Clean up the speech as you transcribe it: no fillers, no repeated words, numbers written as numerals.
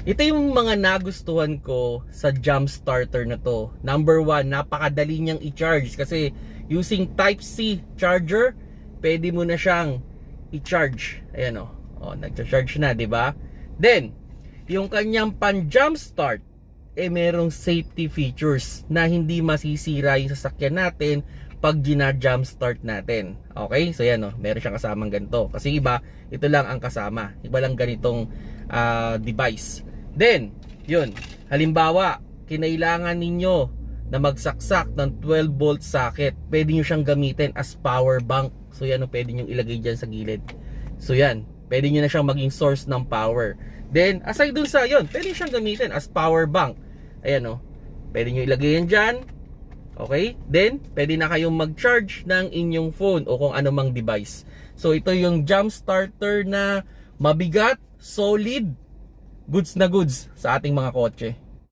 Ito yung mga nagustuhan ko sa jump starter na to. Number one, napakadali niyang i-charge kasi using Type-C charger, pwede mo na siyang i-charge. Ayan o. O, nag-charge na, di ba? Then, yung kanyang pan-jump start, merong safety features na hindi masisira yung sasakyan natin pag gina-jump start natin. Okay? So yan o, meron siyang kasamang ganito. Kasi iba, ito lang ang kasama. Iba lang ganitong device. Then, yun. Halimbawa, kinailangan ninyo na magsaksak ng 12 volt socket. Pwede nyo siyang gamitin as power bank. So yan o, pwede nyo ilagay dyan sa gilid. So yan, pwede nyo na siyang maging source ng power. Then, aside dun sa yun, pwede nyo siyang gamitin as power bank. Ayan o, pwede nyo ilagay yan dyan. Okay? Then, pwede na kayong mag-charge ng inyong phone o kung anumang device. So, ito yung jump starter na mabigat, solid, goods na goods sa ating mga kotse.